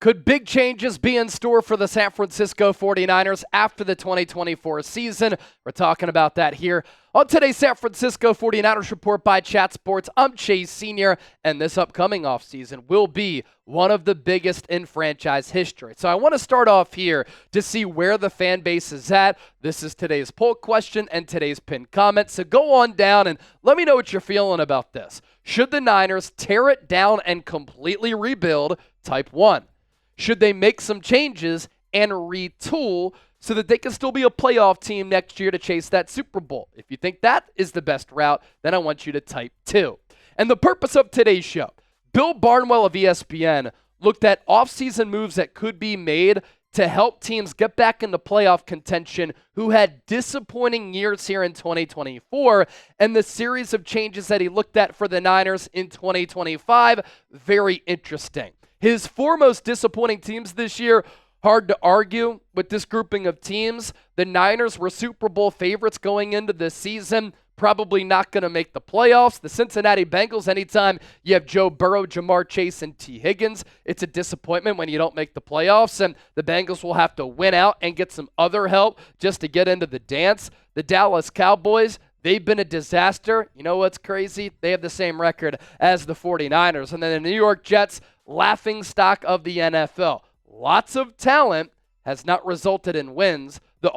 Could big changes be in store for the San Francisco 49ers after the 2024 season? We're talking about that here on today's San Francisco 49ers Report by Chat Sports. I'm Chase Sr., and this upcoming offseason will be one of the biggest in franchise history. So I want to start off here to see where the fan base is at. This is today's poll question and today's pinned comment. So go on down and let me know what you're feeling about this. Should the Niners tear it down and completely rebuild? Type 1. Should they make some changes and retool so that they can still be a playoff team next year to chase that Super Bowl? If you think that is the best route, then I want you to type 2. And the purpose of today's show, Bill Barnwell of ESPN looked at offseason moves that could be made to help teams get back into playoff contention who had disappointing years here in 2024, and the series of changes that he looked at for the Niners in 2025, very interesting. His four most disappointing teams this year, hard to argue with this grouping of teams. The Niners were Super Bowl favorites going into the season, probably not going to make the playoffs. The Cincinnati Bengals, anytime you have Joe Burrow, Jamar Chase, and T. Higgins, it's a disappointment when you don't make the playoffs, and the Bengals will have to win out and get some other help just to get into the dance. The Dallas Cowboys, they've been a disaster. You know what's crazy? They have the same record as the 49ers. And then the New York Jets, laughing stock of the NFL. Lots of talent has not resulted in wins. The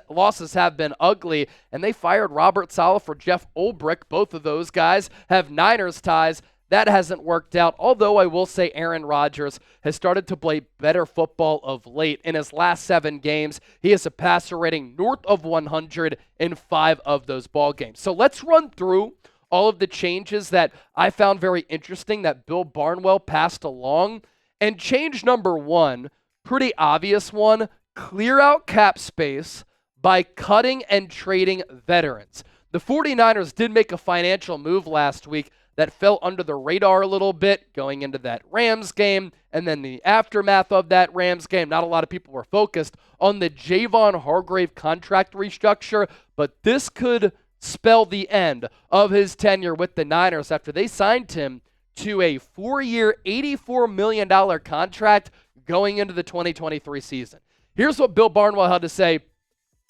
losses have been ugly, and they fired Robert Saleh for Jeff Ulbrich. Both of those guys have Niners ties. That hasn't worked out, although I will say Aaron Rodgers has started to play better football of late. In his last 7 games, he has a passer rating north of 100 in 5 of those ball games. So let's run through all of the changes that I found very interesting that Bill Barnwell passed along. And change number 1, pretty obvious one, clear out cap space by cutting and trading veterans. The 49ers did make a financial move last week that fell under the radar a little bit going into that Rams game, and then the aftermath of that Rams game. Not a lot of people were focused on the Javon Hargrave contract restructure, but this could spell the end of his tenure with the Niners after they signed him to a 4-year, $84 million contract going into the 2023 season. Here's what Bill Barnwell had to say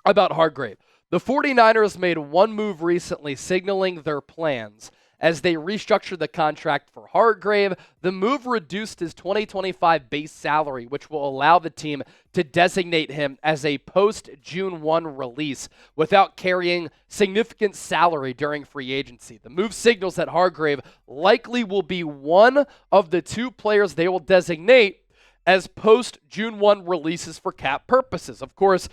about Hargrave. The 49ers made one move recently signaling their plans as they restructured the contract for Hargrave. The move reduced his 2025 base salary, which will allow the team to designate him as a post-June 1 release without carrying significant salary during free agency. The move signals that Hargrave likely will be one of the 2 players they will designate as post-June 1 releases for cap purposes. Of course,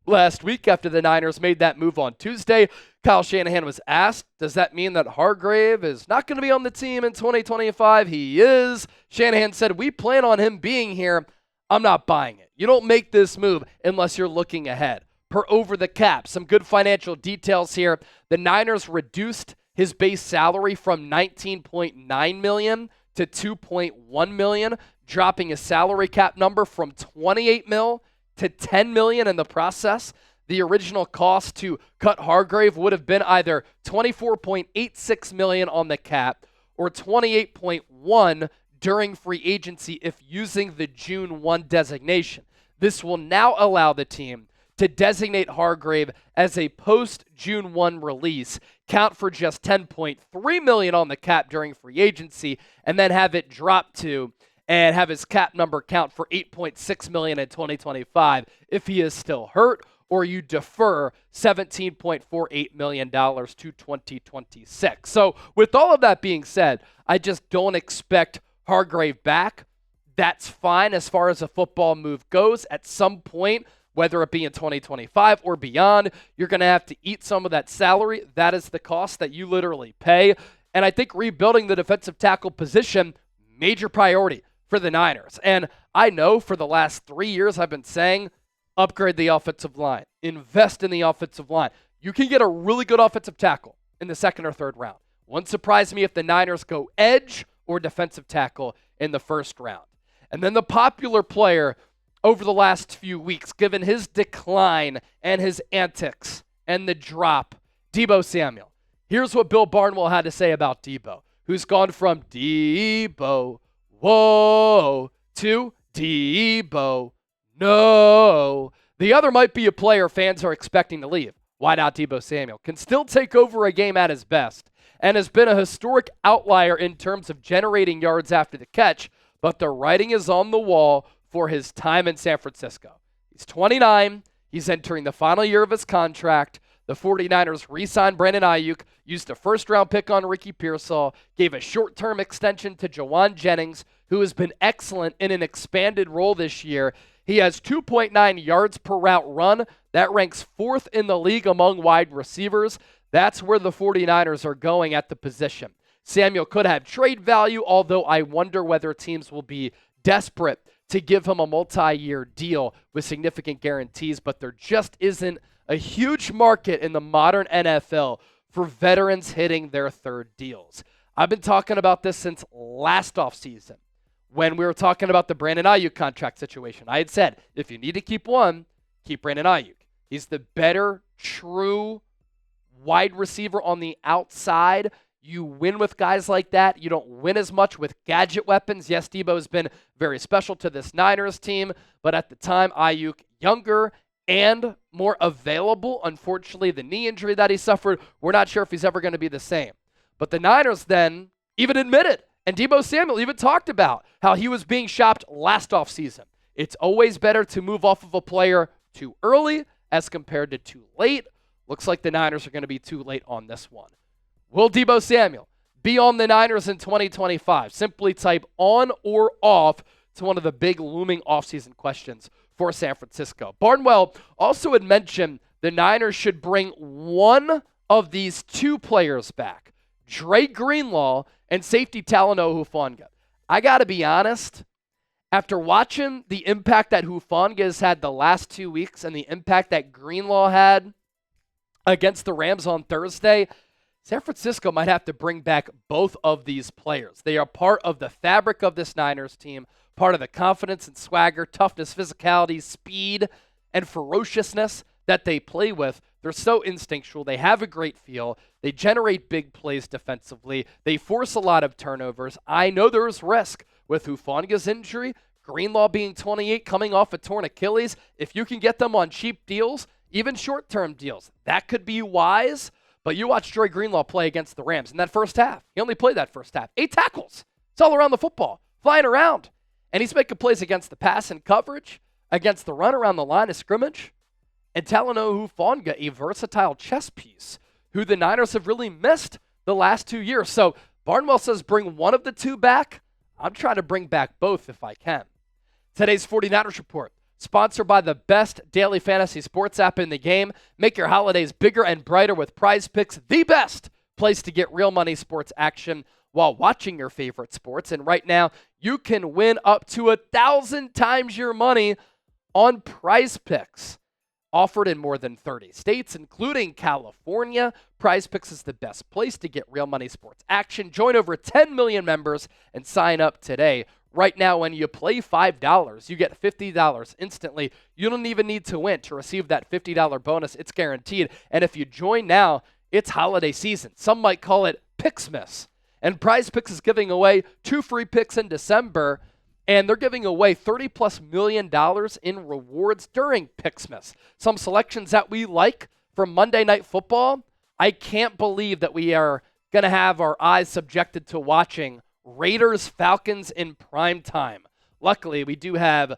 last week after the Niners made that move on Tuesday, Kyle Shanahan was asked, does that mean that Hargrave is not going to be on the team in 2025? He is. Shanahan said, we plan on him being here. I'm not buying it. You don't make this move unless you're looking ahead. Per Over the Cap, some good financial details here. The Niners reduced his base salary from $19.9 million to $2.1 million, dropping his salary cap number from $28 million to $10 million in the process. The original cost to cut Hargrave would have been either $24.86 million on the cap or $28.1 during free agency if using the June 1 designation. This will now allow the team to designate Hargrave as a post-June 1 release, count for just $10.3 million on the cap during free agency, and then have it drop to and have his cap number count for $8.6 million in 2025 if he is still hurt, or you defer $17.48 million to 2026. So with all of that being said, I just don't expect Hargrave back. That's fine as far as a football move goes. At some point, whether it be in 2025 or beyond, you're going to have to eat some of that salary. That is the cost that you literally pay. And I think rebuilding the defensive tackle position, major priority for the Niners. And I know for the last 3 years I've been saying, upgrade the offensive line, invest in the offensive line. You can get a really good offensive tackle in the 2nd or 3rd round. Wouldn't surprise me if the Niners go edge or defensive tackle in the 1st round. And then the popular player over the last few weeks, given his decline and his antics and the drop, Deebo Samuel. Here's what Bill Barnwell had to say about Deebo, who's gone from Deebo, whoa, to Deebo, no. The other might be a player fans are expecting to leave. Why not Deebo Samuel? Can still take over a game at his best and has been a historic outlier in terms of generating yards after the catch, but the writing is on the wall for his time in San Francisco. He's 29. He's entering the final year of his contract. The 49ers re-signed Brandon Ayuk, used a first-round pick on Ricky Pearsall, gave a short-term extension to Jawan Jennings, who has been excellent in an expanded role this year. He has 2.9 yards per route run. That ranks 4th in the league among wide receivers. That's where the 49ers are going at the position. Samuel could have trade value, although I wonder whether teams will be desperate to give him a multi-year deal with significant guarantees, but there just isn't a huge market in the modern NFL for veterans hitting their third deals. I've been talking about this since last offseason when we were talking about the Brandon Ayuk contract situation. I had said, if you need to keep one, keep Brandon Ayuk. He's the better, true wide receiver on the outside. You win with guys like that. You don't win as much with gadget weapons. Yes, Deebo has been very special to this Niners team, but at the time, Ayuk, younger and more available. Unfortunately, the knee injury that he suffered, we're not sure if he's ever going to be the same. But the Niners then even admitted, and Deebo Samuel even talked about how he was being shopped last offseason. It's always better to move off of a player too early as compared to too late. Looks like the Niners are going to be too late on this one. Will Deebo Samuel be on the Niners in 2025? Simply type on or off to one of the big looming offseason questions for San Francisco. Barnwell also had mentioned the Niners should bring one of these two players back, Dre Greenlaw and safety Talanoa Hufanga. I got to be honest, after watching the impact that Hufanga has had the last 2 weeks and the impact that Greenlaw had against the Rams on Thursday, San Francisco might have to bring back both of these players. They are part of the fabric of this Niners team, part of the confidence and swagger, toughness, physicality, speed, and ferociousness that they play with. They're so instinctual. They have a great feel. They generate big plays defensively. They force a lot of turnovers. I know there's risk with Hufanga's injury, Greenlaw being 28, coming off a torn Achilles. If you can get them on cheap deals, even short-term deals, that could be wise. But you watch Dre Greenlaw play against the Rams in that first half. He only played that first half. 8 tackles. It's all around the football, flying around. And he's making plays against the pass and coverage, against the run around the line of scrimmage. And Talanoa Hufanga, a versatile chess piece, who the Niners have really missed the last 2 years. So Barnwell says bring one of the two back. I'm trying to bring back both if I can. Today's 49ers Report, sponsored by the best daily fantasy sports app in the game. Make your holidays bigger and brighter with Prize Picks, the best place to get real money sports action while watching your favorite sports. And right now, you can win up to 1,000 times your money on Prize Picks. Offered in more than 30 states, including California, Prize Picks is the best place to get real money sports action. Join over 10 million members and sign up today. Right now, when you play $5, you get $50 instantly. You don't even need to win to receive that $50 bonus. It's guaranteed. And if you join now, it's holiday season. Some might call it Pixmas. And Prize Picks is giving away 2 free picks in December, and they're giving away $30+ million in rewards during Pixmas. Some selections that we like for Monday Night Football. I can't believe that we are going to have our eyes subjected to watching Raiders-Falcons in prime time. Luckily, we do have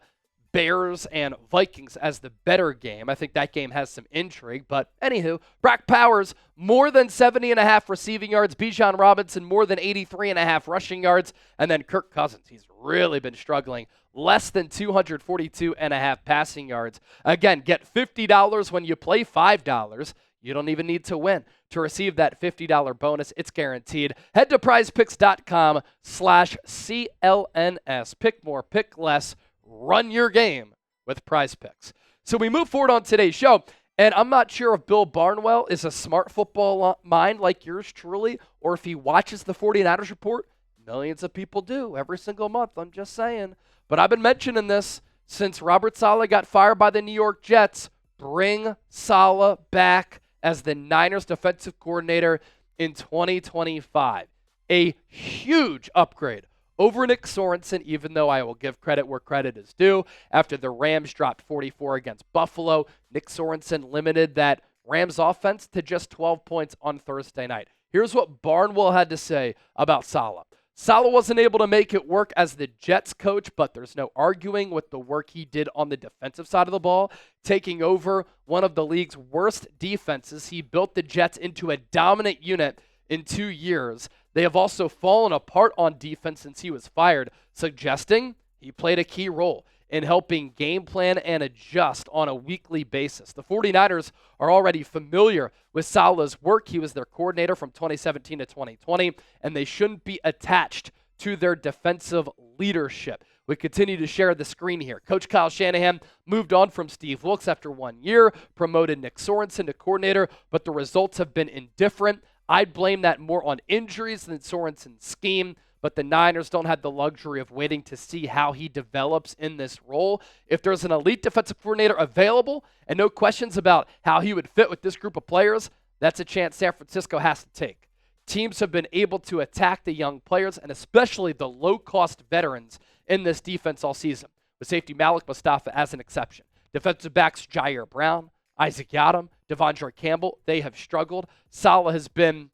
Bears and Vikings as the better game. I think that game has some intrigue, but anywho, Brock Powers, more than 70.5 receiving yards. Bijan Robinson, more than 83.5 rushing yards. And then Kirk Cousins, he's really been struggling. Less than 242.5 passing yards. Again, get $50 when you play $5. You don't even need to win to receive that $50 bonus. It's guaranteed. Head to prizepicks.com/CLNS. Pick more, pick less. Run your game with Prize Picks. So we move forward on today's show, and I'm not sure if Bill Barnwell is a smart football mind like yours truly, or if he watches the 49ers Report. Millions of people do every single month, I'm just saying. But I've been mentioning this since Robert Saleh got fired by the New York Jets. Bring Saleh back as the Niners defensive coordinator in 2025. A huge upgrade over Nick Sorensen, even though I will give credit where credit is due. After the Rams dropped 44 against Buffalo, Nick Sorensen limited that Rams offense to just 12 points on Thursday night. Here's what Barnwell had to say about Saleh. Saleh wasn't able to make it work as the Jets coach, but there's no arguing with the work he did on the defensive side of the ball, taking over one of the league's worst defenses. He built the Jets into a dominant unit in 2 years. They have also fallen apart on defense since he was fired, suggesting he played a key role in helping game plan and adjust on a weekly basis. The 49ers are already familiar with Saleh's work. He was their coordinator from 2017 to 2020, and they shouldn't be attached to their defensive leadership. We continue to share the screen here. Coach Kyle Shanahan moved on from Steve Wilks after 1 year, promoted Nick Sorensen to coordinator, but the results have been indifferent. I'd blame that more on injuries than Sorensen's scheme, but the Niners don't have the luxury of waiting to see how he develops in this role. If there's an elite defensive coordinator available and no questions about how he would fit with this group of players, that's a chance San Francisco has to take. Teams have been able to attack the young players and especially the low-cost veterans in this defense all season, with safety Malik Mustafa as an exception. Defensive backs Jair Brown, Isaac Yiadom, Devondre Campbell, they have struggled. Saleh has been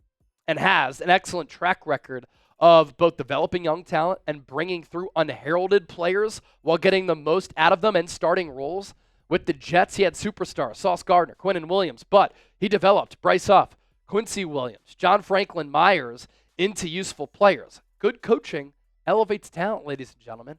and has an excellent track record of both developing young talent and bringing through unheralded players while getting the most out of them and starting roles. With the Jets, he had superstars Sauce Gardner, Quinnen Williams, but he developed Bryce Huff, Quincy Williams, John Franklin Myers into useful players. Good coaching elevates talent, ladies and gentlemen.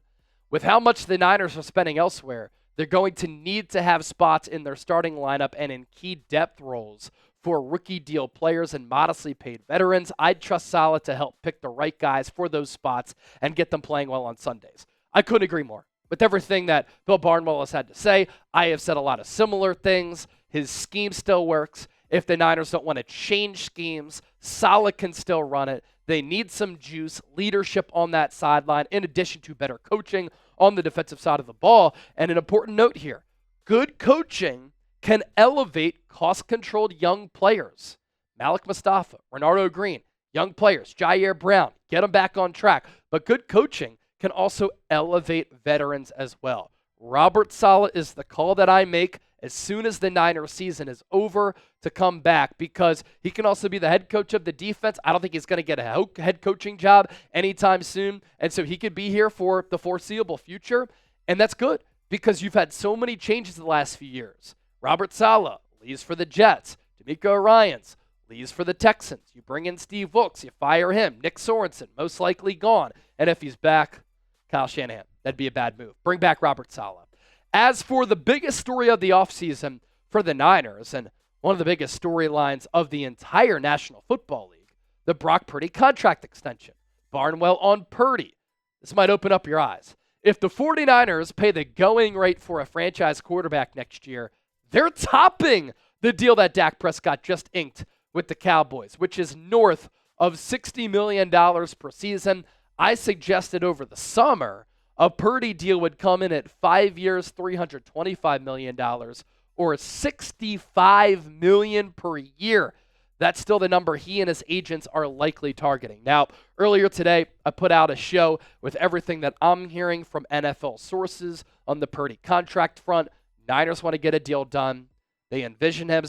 With how much the Niners are spending elsewhere, they're going to need to have spots in their starting lineup and in key depth roles for rookie deal players and modestly paid veterans. I'd trust Saleh to help pick the right guys for those spots and get them playing well on Sundays. I couldn't agree more. With everything that Bill Barnwell has had to say, I have said a lot of similar things. His scheme still works. If the Niners don't want to change schemes, Saleh can still run it. They need some juice, leadership on that sideline, in addition to better coaching on the defensive side of the ball. And an important note here, good coaching can elevate cost-controlled young players. Malik Mustafa, Renardo Green, young players, Jair Brown, get them back on track. But good coaching can also elevate veterans as well. Robert Saleh is the call that I make as soon as the Niners season is over to come back, because he can also be the head coach of the defense. I don't think he's going to get a head coaching job anytime soon, and so he could be here for the foreseeable future, and that's good because you've had so many changes the last few years. Robert Saleh leaves for the Jets. D'Amico Ryans leaves for the Texans. You bring in Steve Wilks, you fire him. Nick Sorensen, most likely gone, and if he's back, Kyle Shanahan. That'd be a bad move. Bring back Robert Saleh. As for the biggest story of the offseason for the Niners, and one of the biggest storylines of the entire National Football League, the Brock Purdy contract extension. Barnwell on Purdy. This might open up your eyes. If the 49ers pay the going rate for a franchise quarterback next year, they're topping the deal that Dak Prescott just inked with the Cowboys, which is north of $60 million per season. I suggested over the summer a Purdy deal would come in at 5 years, $325 million, or $65 million per year. That's still the number he and his agents are likely targeting. Now, earlier today, I put out a show with everything that I'm hearing from NFL sources on the Purdy contract front. Niners want to get a deal done. They envision him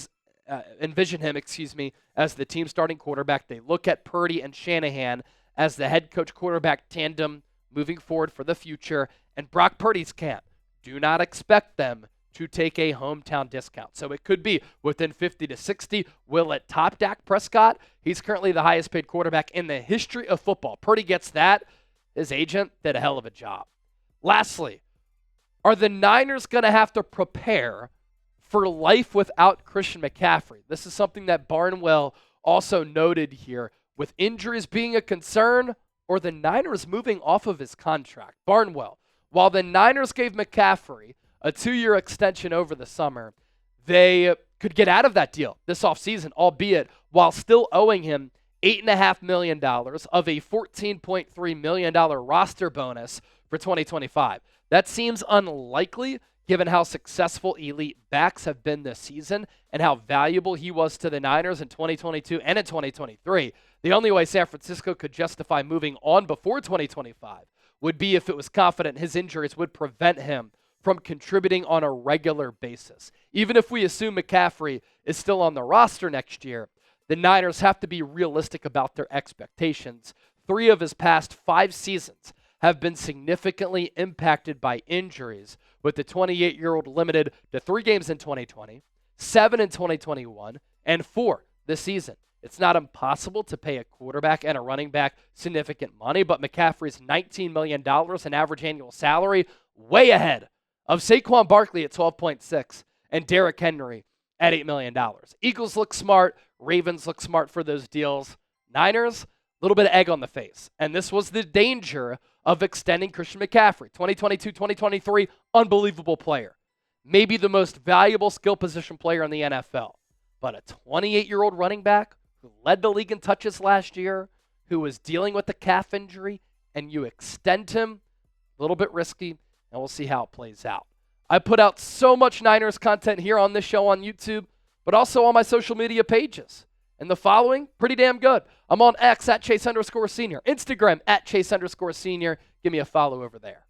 as the team starting quarterback. They look at Purdy and Shanahan as the head coach quarterback tandem moving forward for the future. And Brock Purdy's camp, do not expect them to take a hometown discount. So it could be within 50 to 60. Will it top Dak Prescott? He's currently the highest paid quarterback in the history of football. Purdy gets that. His agent did a hell of a job. Lastly, are the Niners going to have to prepare for life without Christian McCaffrey? This is something that Barnwell also noted here. With injuries being a concern, or the Niners moving off of his contract. Barnwell, while the Niners gave McCaffrey a 2-year extension over the summer, they could get out of that deal this offseason, albeit while still owing him $8.5 million of a $14.3 million roster bonus for 2025. That seems unlikely given how successful elite backs have been this season and how valuable he was to the Niners in 2022 and in 2023. The only way San Francisco could justify moving on before 2025 would be if it was confident his injuries would prevent him from contributing on a regular basis. Even if we assume McCaffrey is still on the roster next year, the Niners have to be realistic about their expectations. 3 of his past 5 seasons have been significantly impacted by injuries, with the 28-year-old limited to 3 games in 2020, 7 in 2021, and 4 this season. It's not impossible to pay a quarterback and a running back significant money, but McCaffrey's $19 million in average annual salary, way ahead of Saquon Barkley at $12.6 and Derrick Henry at $8 million. Eagles look smart. Ravens look smart for those deals. Niners, a little bit of egg on the face. And this was the danger of extending Christian McCaffrey. 2022, 2023, unbelievable player. Maybe the most valuable skill position player in the NFL. But a 28-year-old running back who led the league in touches last year, who was dealing with a calf injury, and you extend him, a little bit risky, and we'll see how it plays out. I put out so much Niners content here on this show on YouTube, but also on my social media pages. And the following, pretty damn good. I'm on X at Chase_Senior, Instagram at Chase_Senior. Give me a follow over there.